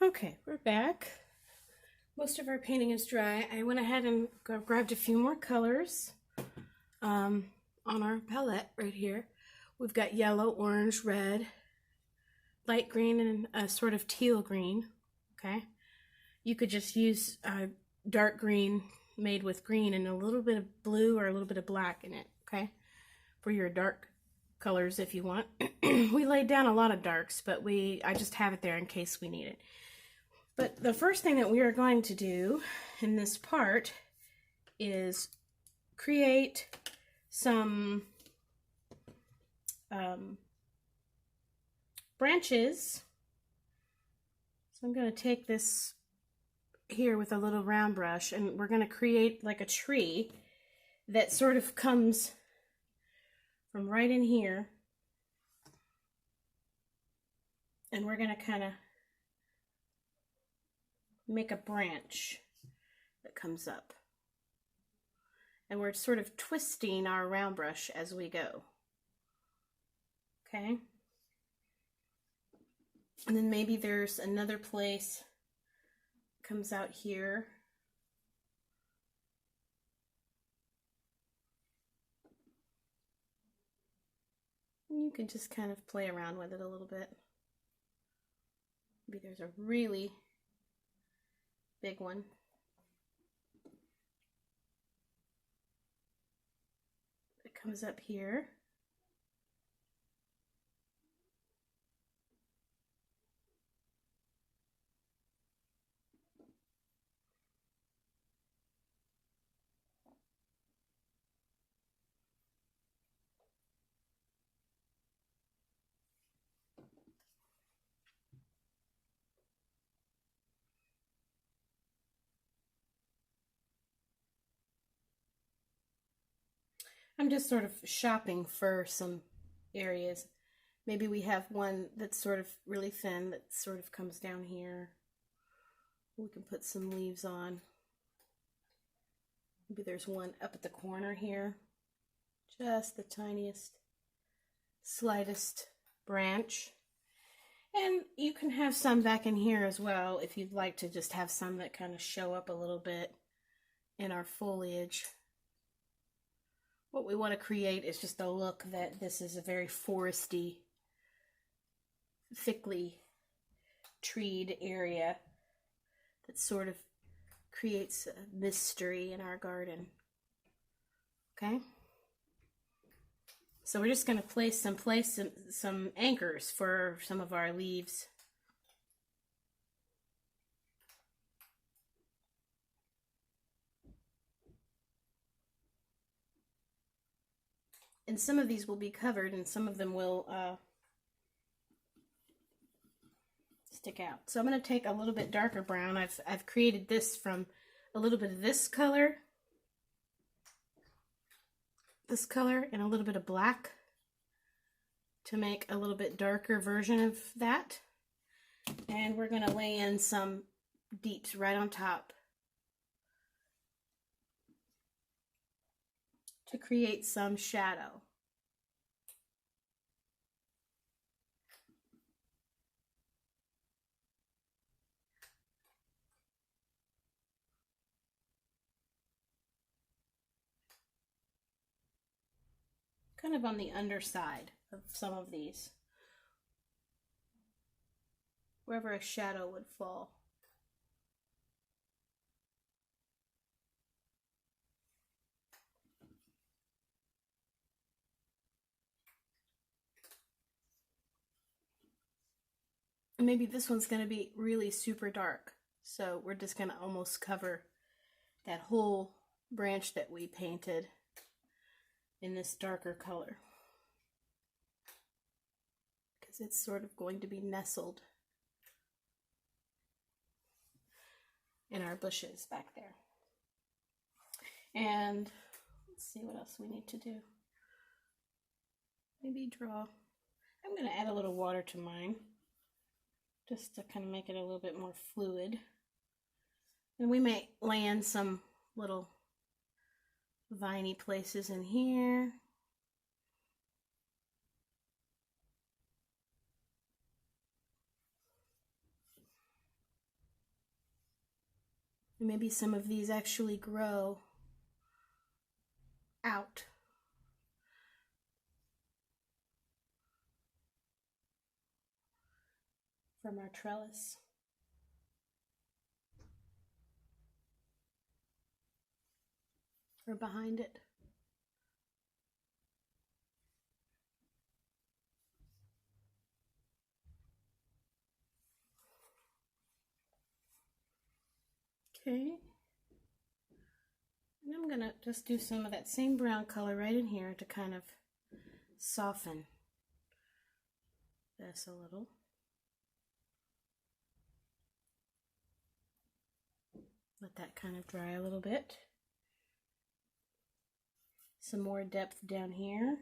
Okay, we're back. Most of our painting is dry. I went ahead and grabbed a few more colors on our palette right here. We've got yellow, orange, red, light green, and a sort of teal green. Okay, you could just use dark green made with green and a little bit of blue or a little bit of black in it. Okay, for your dark colors if you want. We laid down a lot of darks, but I just have it there in case we need it. But the first thing that we are going to do in this part is create some branches. So I'm going to take this here with a little round brush, and we're going to create like a tree that sort of comes from right in here. And we're going to kind of make a branch that comes up. And we're sort of twisting our round brush as we go. Okay? And then maybe there's another place that comes out here. And you can just kind of play around with it a little bit. Maybe there's a really big one. It comes up here. I'm just sort of shopping for some areas. Maybe we have one that's sort of really thin that sort of comes down here. We can put some leaves on. Maybe there's one up at the corner here. Just the tiniest, slightest branch. And you can have some back in here as well if you'd like to just have some that kind of show up a little bit in our foliage. What we want to create is just a look that this is a very foresty, thickly treed area that sort of creates a mystery in our garden. Okay? So we're just going to place some anchors for some of our leaves. And some of these will be covered and some of them will stick out. So I'm going to take a little bit darker brown. I've created this from a little bit of this color, and a little bit of black to make a little bit darker version of that. And we're going to lay in some deeps right on top to create some shadow. Kind of on the underside of some of these, wherever a shadow would fall. And maybe this one's going to be really super dark, so we're just going to almost cover that whole branch that we painted in this darker color, because it's sort of going to be nestled in our bushes back there. And let's see what else we need to do. Maybe draw. I'm going to add a little water to mine just to kind of make it a little bit more fluid. And we may lay in some little viney places in here. And maybe some of these actually grow out. From our trellis. Or behind it. Okay. And I'm gonna just do some of that same brown color right in here to kind of soften this a little. Let that kind of dry a little bit. Some more depth down here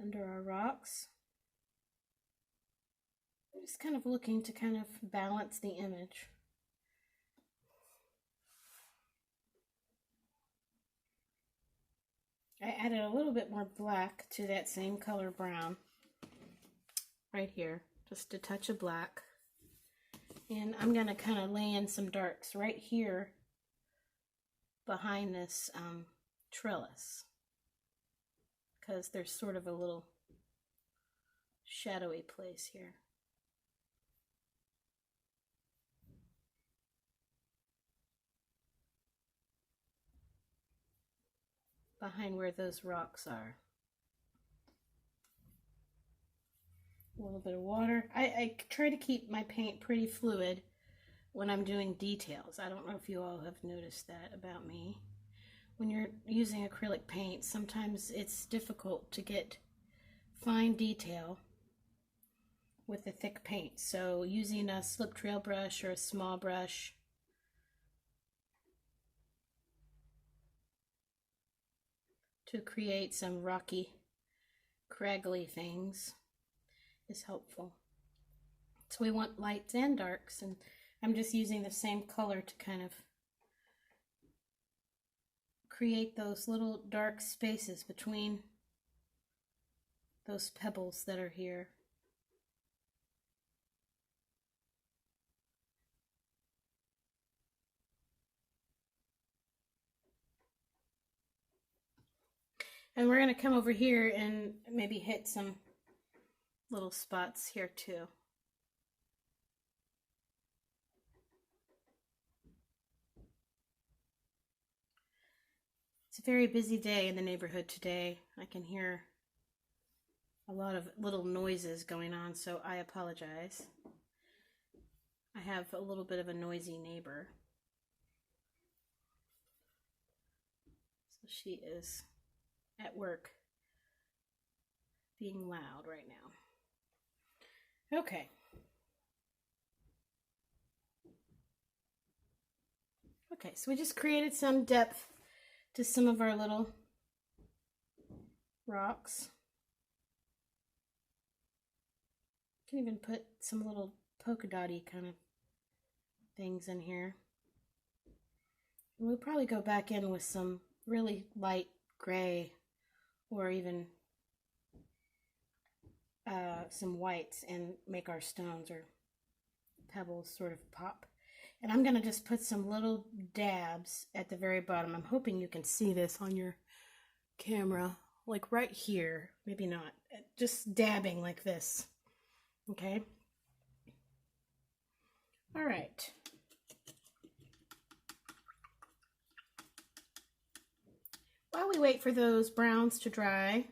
under our rocks. I'm just kind of looking to kind of balance the image. I added a little bit more black to that same color brown right here, just a touch of black. And I'm going to kind of lay in some darks right here behind this trellis, because there's sort of a little shadowy place here. Behind where those rocks are. A little bit of water. I try to keep my paint pretty fluid when I'm doing details. I don't know if you all have noticed that about me. When you're using acrylic paint, sometimes it's difficult to get fine detail with a thick paint. So using a slip trail brush or a small brush to create some rocky, craggly things is helpful. So we want lights and darks, and I'm just using the same color to kind of create those little dark spaces between those pebbles that are here. And we're going to come over here and maybe hit some little spots here too. It's a very busy day in the neighborhood today. I can hear a lot of little noises going on, so I apologize. I have a little bit of a noisy neighbor. So she is at work being loud right now. Okay. Okay, so we just created some depth to some of our little rocks. You can even put some little polka dotty kind of things in here. And we'll probably go back in with some really light gray or even some whites and make our stones or pebbles sort of pop. And I'm going to just put some little dabs at the very bottom. I'm hoping you can see this on your camera, like right here. Maybe not. Just dabbing like this. Okay? All right. While we wait for those browns to dry,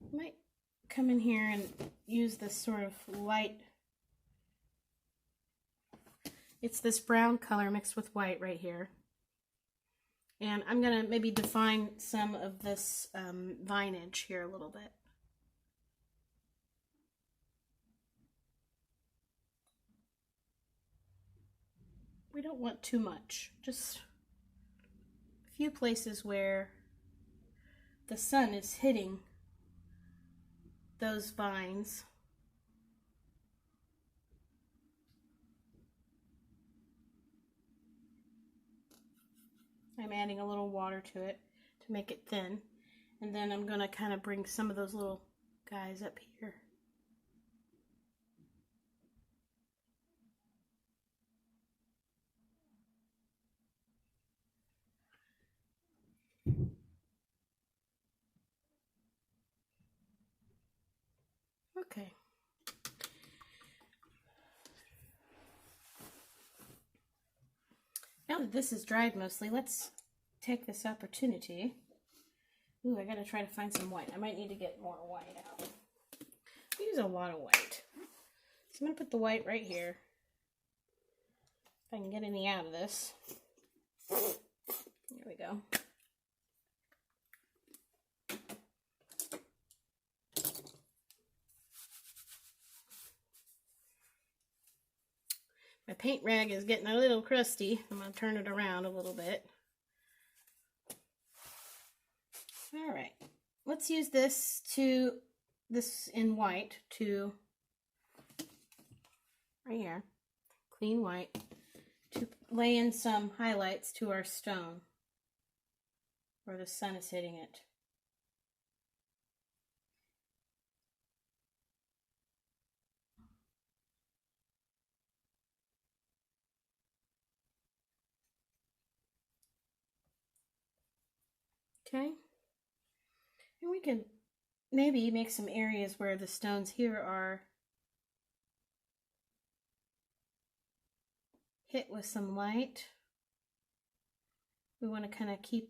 I might come in here and use this sort of light. It's this brown color mixed with white right here. And I'm going to maybe define some of this vinage here a little bit. We don't want too much, just a few places where the sun is hitting those vines. I'm adding a little water to it to make it thin. And then I'm going to kind of bring some of those little guys up here. Okay. Now that this is dried mostly, let's take this opportunity. Ooh, I gotta try to find some white. I might need to get more white out. I use a lot of white. So I'm gonna put the white right here. If I can get any out of this. There we go. My paint rag is getting a little crusty. I'm going to turn it around a little bit. All right. Let's use this in white to, right here, clean white, to lay in some highlights to our stone where the sun is hitting it. Okay, and we can maybe make some areas where the stones here are hit with some light. We want to kind of keep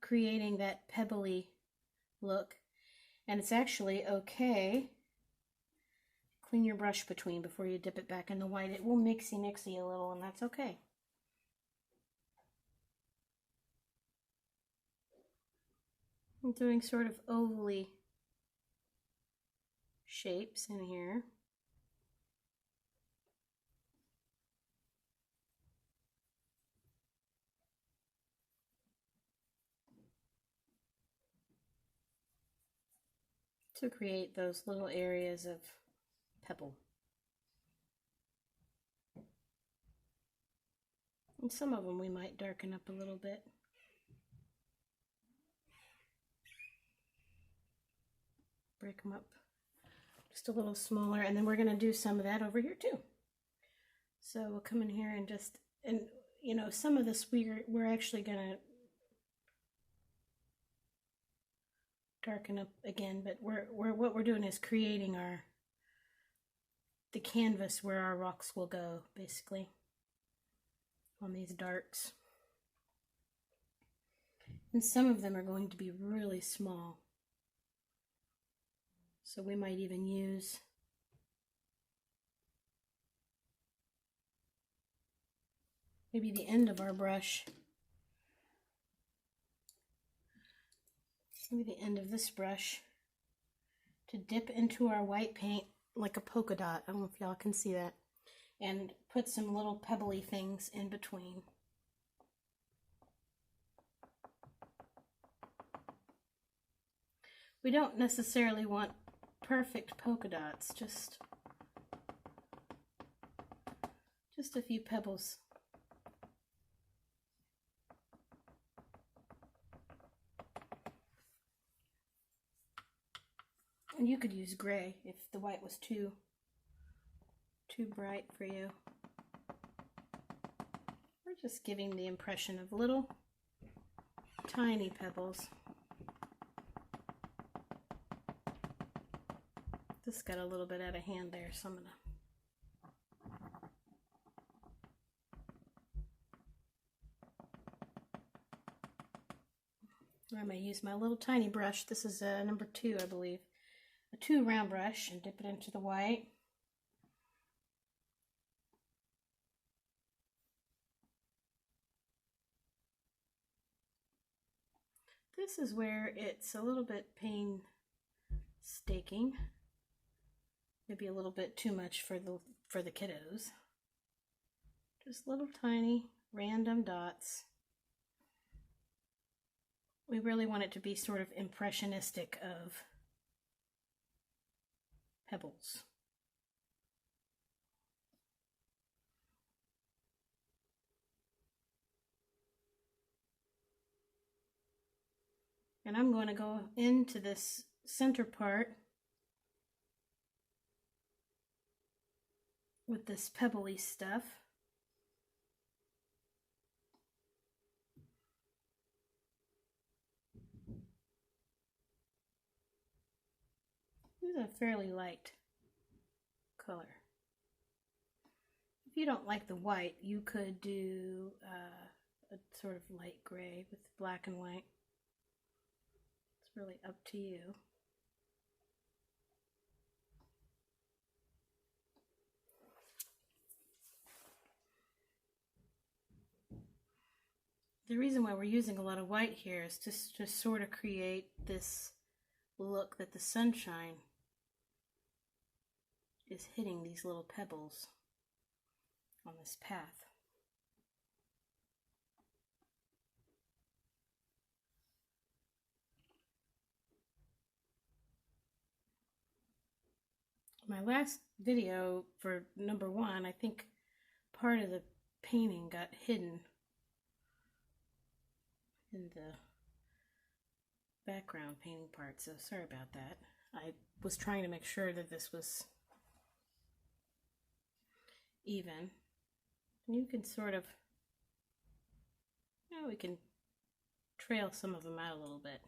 creating that pebbly look, and it's actually okay. Clean your brush between before you dip it back in the white. It will mixy a little, and that's okay. I'm doing sort of ovally shapes in here. To create those little areas of pebble. And some of them we might darken up a little bit. Break them up just a little smaller, and then we're going to do some of that over here too. So we'll come in here and just, and you know, some of this we're actually going to darken up again, but what we're doing is creating the canvas where our rocks will go, basically, on these darks. And some of them are going to be really small. So we might even use maybe the end of our brush, maybe the end of this brush, to dip into our white paint like a polka dot. I don't know if y'all can see that. And put some little pebbly things in between. We don't necessarily want perfect polka dots, just a few pebbles. And you could use gray if the white was too bright for you. We're just giving the impression of little tiny pebbles. This got a little bit out of hand there, so I'm going to use my little tiny brush. This is number 2, I believe. A 2 round brush, and dip it into the white. This is where it's a little bit painstaking. Maybe a little bit too much for the kiddos. Just little tiny random dots. We really want it to be sort of impressionistic of pebbles. And I'm going to go into this center part with this pebbly stuff. These This is a fairly light color. If you don't like the white, you could do a sort of light gray with black and white. It's really up to you. The reason why we're using a lot of white here is just to sort of create this look that the sunshine is hitting these little pebbles on this path. My last video for number 1, I think part of the painting got hidden in the background painting part, so sorry about that. I was trying to make sure that this was even. And you can sort of, we can trail some of them out a little bit.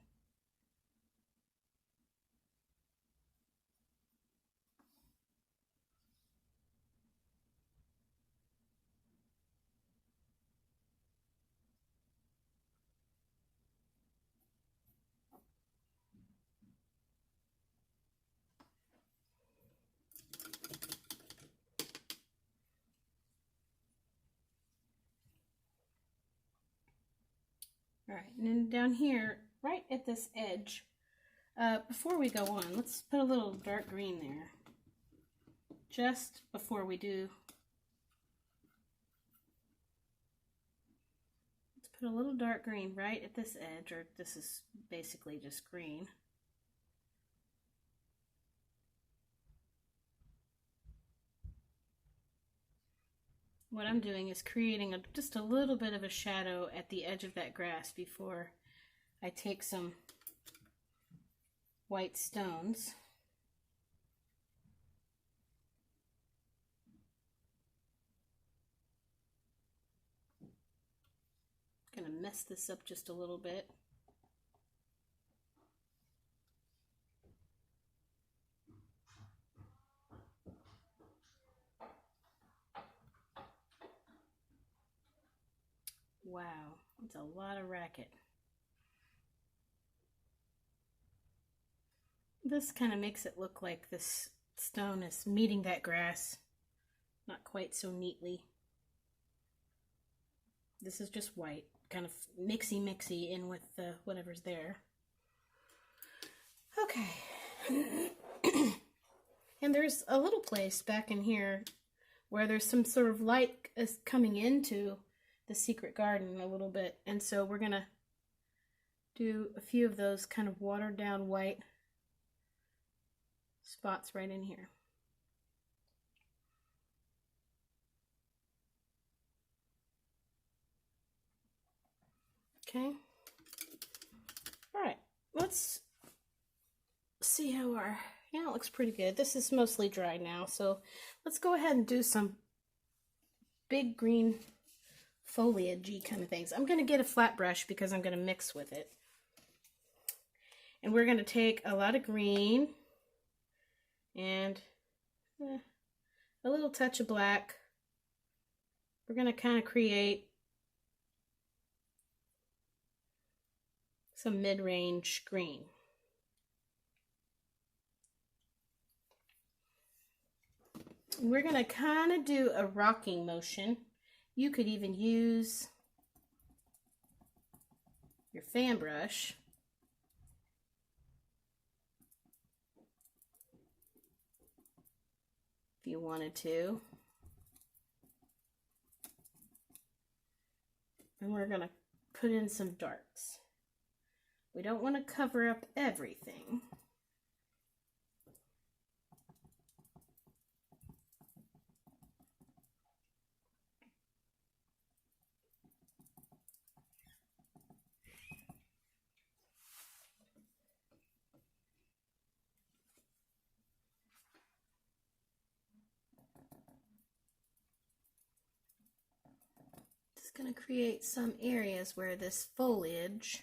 All right, and then down here, right at this edge, before we go on, let's put a little dark green there. Just before we do, let's put a little dark green right at this edge, or this is basically just green. What I'm doing is creating just a little bit of a shadow at the edge of that grass before I take some white stones. I'm going to mess this up just a little bit. Wow, that's a lot of racket. This kind of makes it look like this stone is meeting that grass, not quite so neatly. This is just white, kind of mixy in with whatever's there. Okay. And there's a little place back in here where there's some sort of light is coming into the secret garden a little bit, and so we're gonna do a few of those kind of watered down white spots right in here. Okay. All right, let's see how our, it looks pretty good. This is mostly dry now, so let's go ahead and do some big green foliage-y kind of things. I'm going to get a flat brush because I'm going to mix with it. And we're going to take a lot of green and a little touch of black. We're going to kind of create some mid-range green. And we're going to kind of do a rocking motion. You could even use your fan brush if you wanted to. And we're going to put in some darks. We don't want to cover up everything. Going to create some areas where this foliage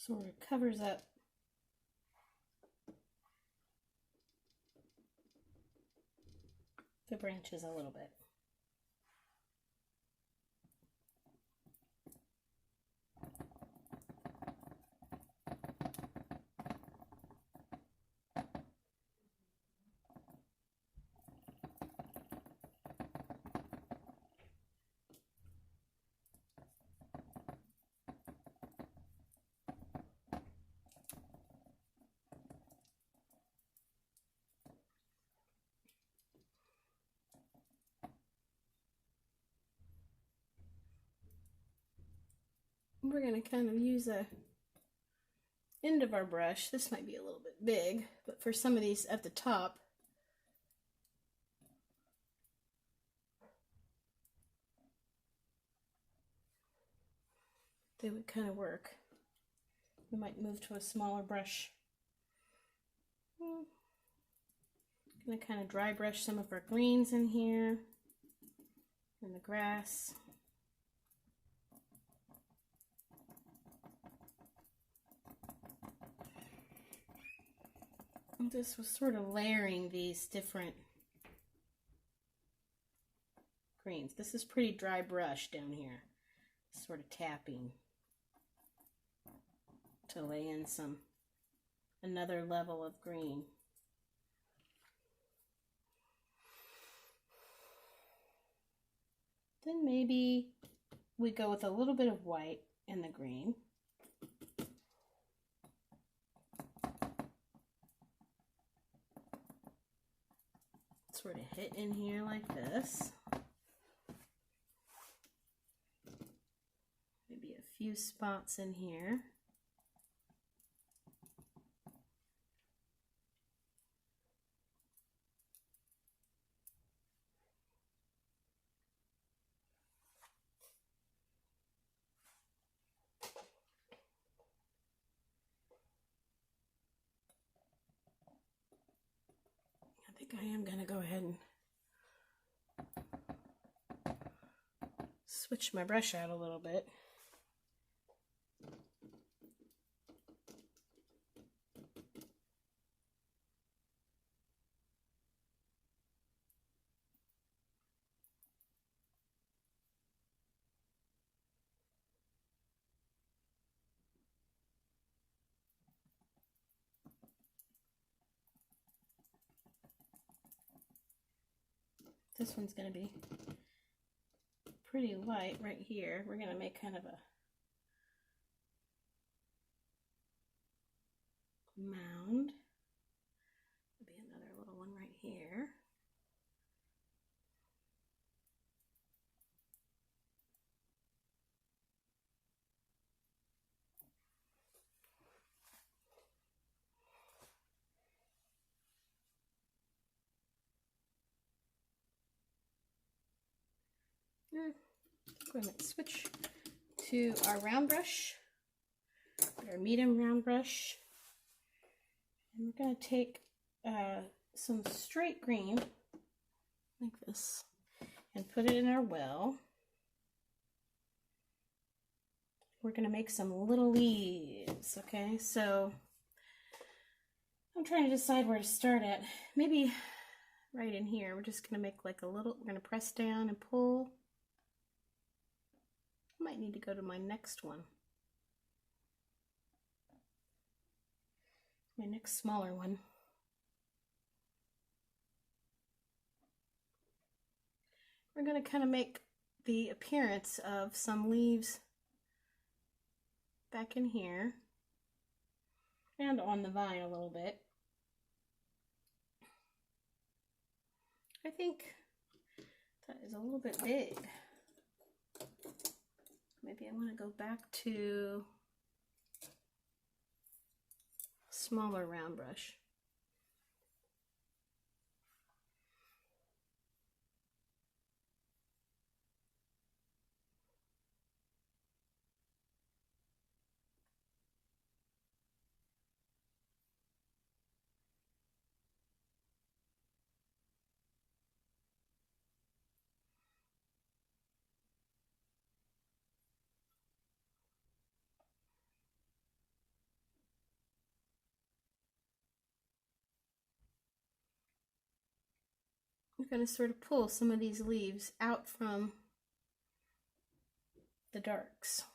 sort of covers up the branches a little bit. We're going to kind of use a end of our brush. This might be a little bit big, but for some of these at the top, they would kind of work. We might move to a smaller brush. I'm going to kind of dry brush some of our greens in here, in the grass. This was sort of layering these different greens. This is pretty dry brush down here, sort of tapping to lay in another level of green. Then maybe we go with a little bit of white in the green. Sort of hit in here like this. Maybe a few spots in here. I think I am going to go ahead and switch my brush out a little bit. This one's going to be pretty light right here. We're going to make kind of a mound. Maybe another little one right here. We're going to switch to our round brush, our medium round brush, and we're going to take some straight green like this and put it in our well. We're going to make some little leaves, okay? So I'm trying to decide where to start at. Maybe right in here. We're just going to make like a little, we're going to press down and pull. I might need to go to my next one. My next smaller one. We're going to kind of make the appearance of some leaves back in here and on the vine a little bit. I think that is a little bit big. Maybe I want to go back to smaller round brush. I'm going to sort of pull some of these leaves out from the darks.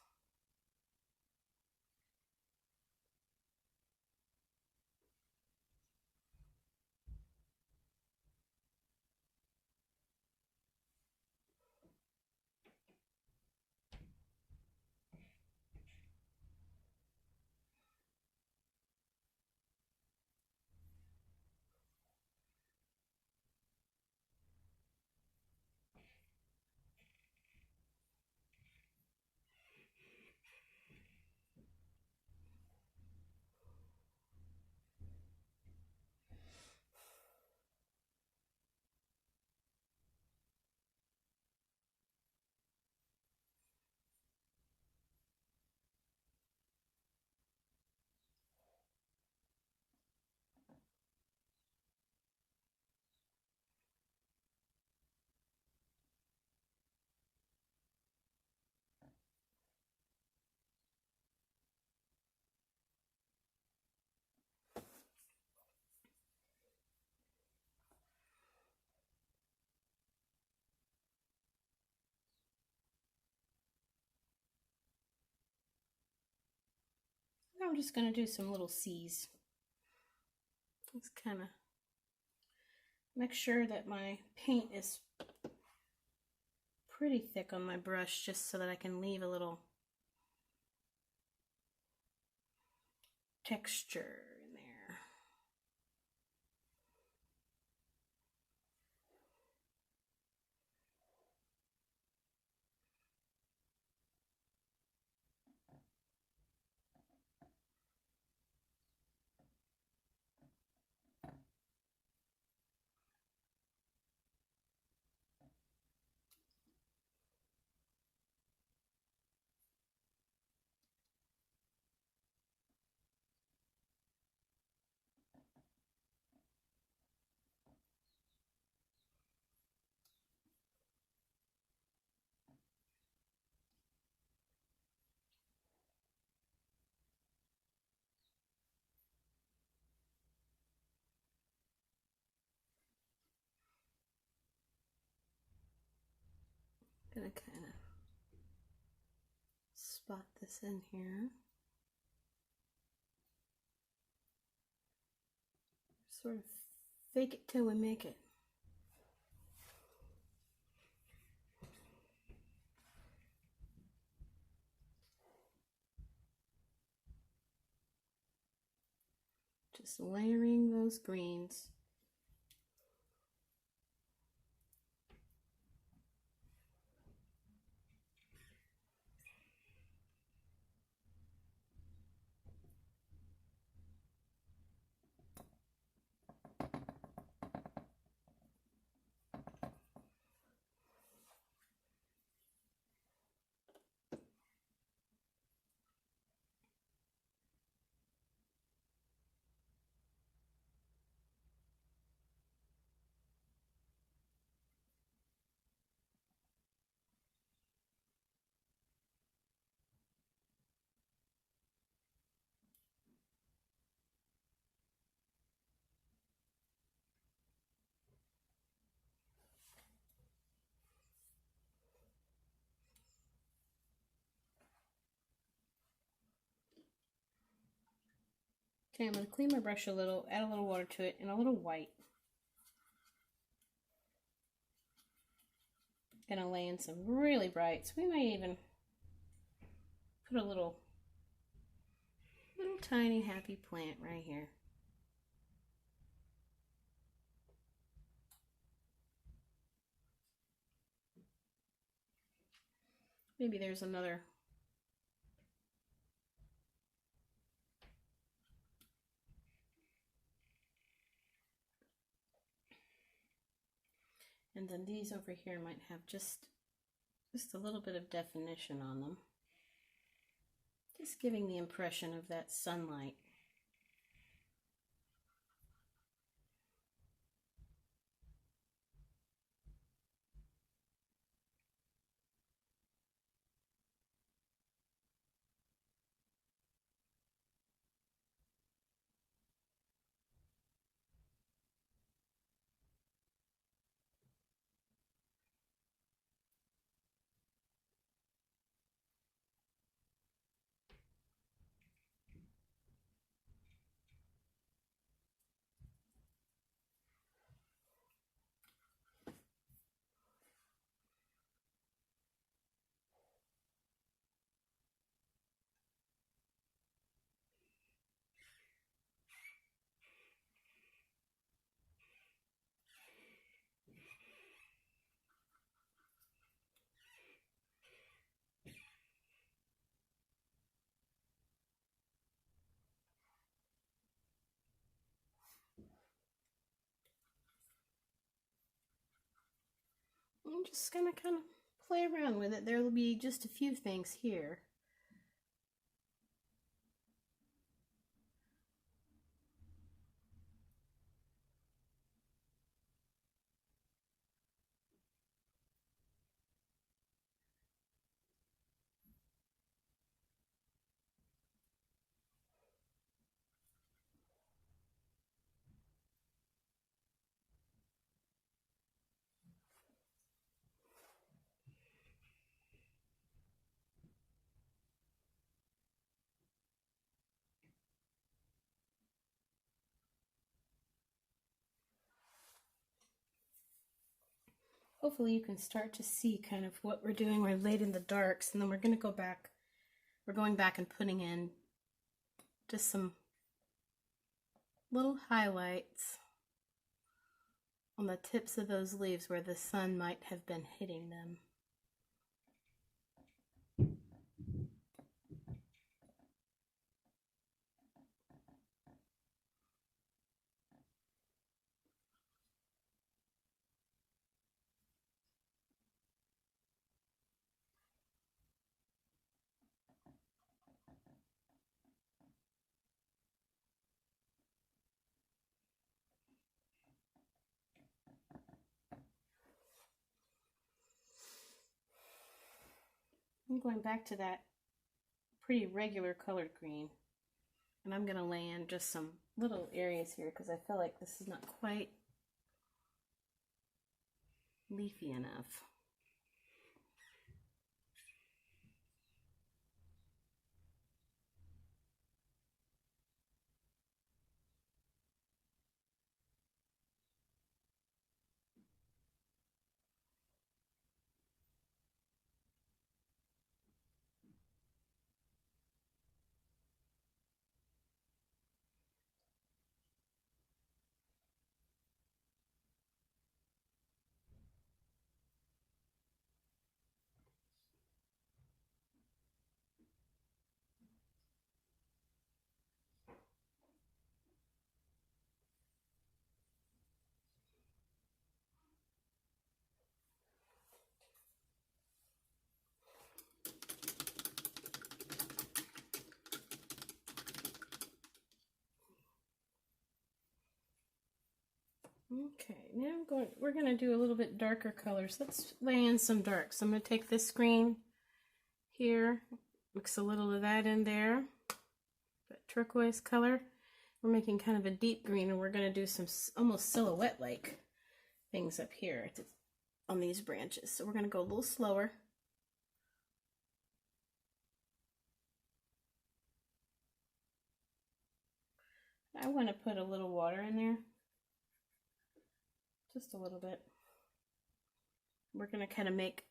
I'm just going to do some little C's. Just kind of make sure that my paint is pretty thick on my brush, just so that I can leave a little texture in there. Gonna kind of spot this in here. Sort of fake it till we make it. Just layering those greens. Okay, I'm going to clean my brush a little, add a little water to it, and a little white. Gonna lay in some really brights. We might even put a little tiny happy plant right here. Maybe there's another. And then these over here might have just a little bit of definition on them. Just giving the impression of that sunlight. I'm just gonna kind of play around with it. There will be just a few things here. Hopefully you can start to see kind of what we're doing. We're laid in the darks, and then we're going to go back. We're going back and putting in just some little highlights on the tips of those leaves where the sun might have been hitting them. I'm going back to that pretty regular colored green, and I'm going to lay in just some little areas here because I feel like this is not quite leafy enough. Okay, now we're going to do a little bit darker colors. Let's lay in some darks. I'm going to take this green here, mix a little of that in there, that turquoise color. We're making kind of a deep green, and we're going to do some almost silhouette-like things up here on these branches. So we're going to go a little slower. I want to put a little water in there. Just a little bit. We're going to kind of make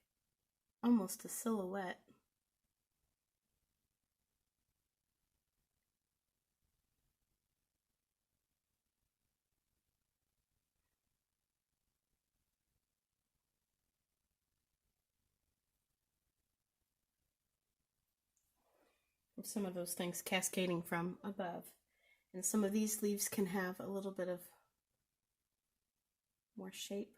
almost a silhouette. Some of those things cascading from above. And some of these leaves can have a little bit of more shape.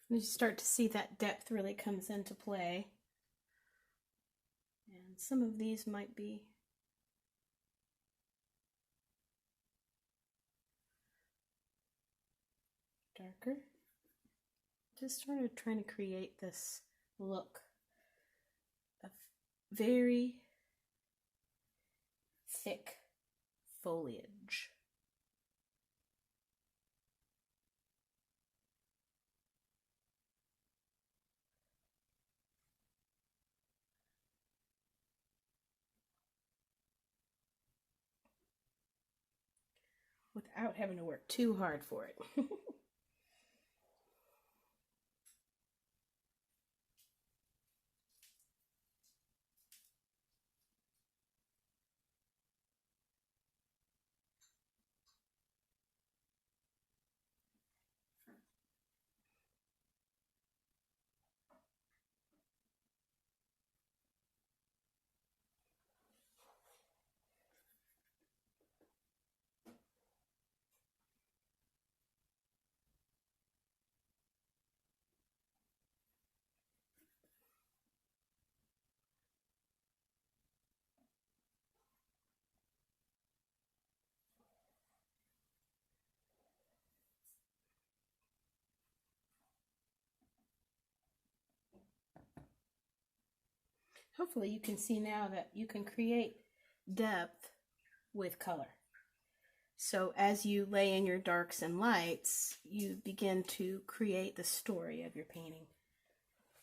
And you start to see that depth really comes into play. And some of these might be darker. Just sort of trying to create this look of very thick foliage. Without having to work too hard for it. hopefully you can see now that you can create depth with color. So as you lay in your darks and lights, you begin to create the story of your painting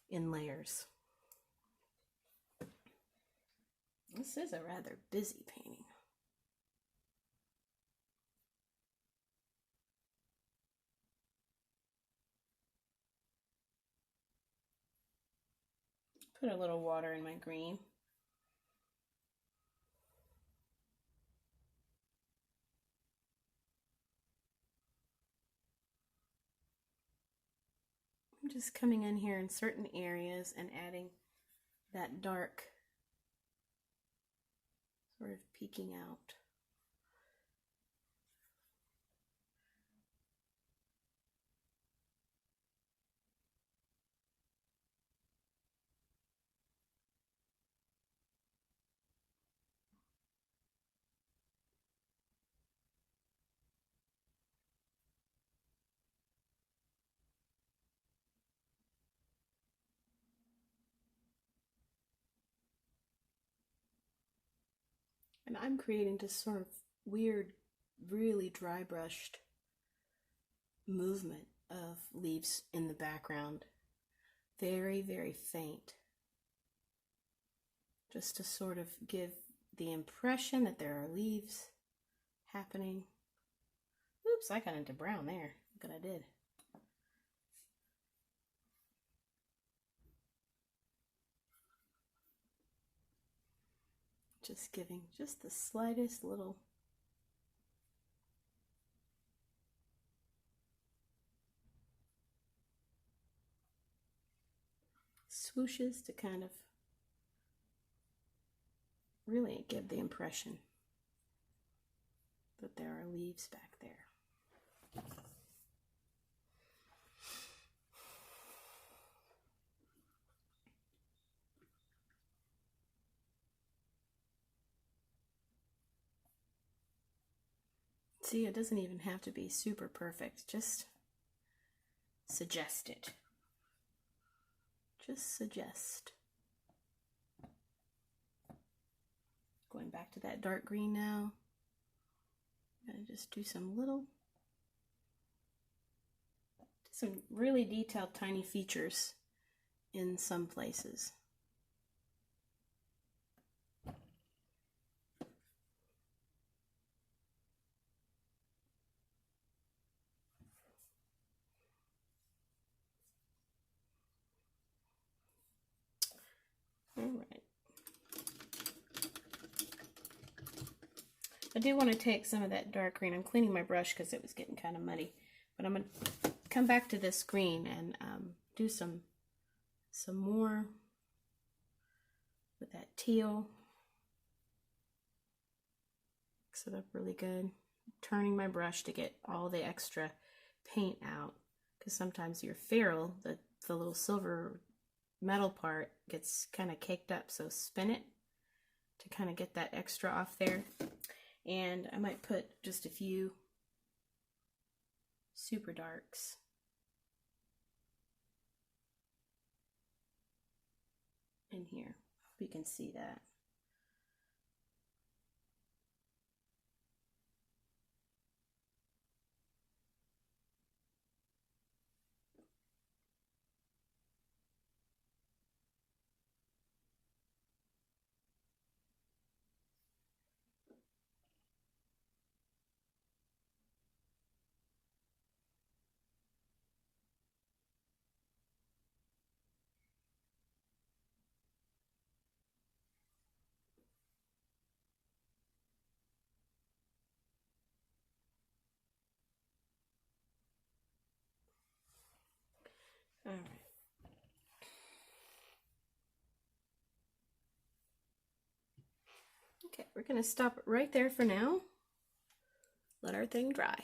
in layers. This is a rather busy painting. Put a little water in my green. I'm just coming in here in certain areas and adding that dark sort of peeking out. And I'm creating this sort of weird, really dry brushed movement of leaves in the background. Very, very faint. Just to sort of give the impression that there are leaves happening. Oops, I got into brown there. Look what I did. Just giving just the slightest little swooshes to kind of really give the impression that there are leaves back there. See, it doesn't even have to be super perfect, just suggest it. Just suggest. Going back to that dark green now. I'm going to just do some really detailed tiny features in some places. All right. I do want to take some of that dark green. I'm cleaning my brush because it was getting kind of muddy. But I'm going to come back to this green and do some more with that teal. Mix it up really good. Turning my brush to get all the extra paint out. Because sometimes your ferrule, the little silver metal part, gets kind of caked up. So spin it to kind of get that extra off there. And I might put just a few super darks in here. Hope you can see that. All right. Okay, we're going to stop it right there for now. Let our thing dry.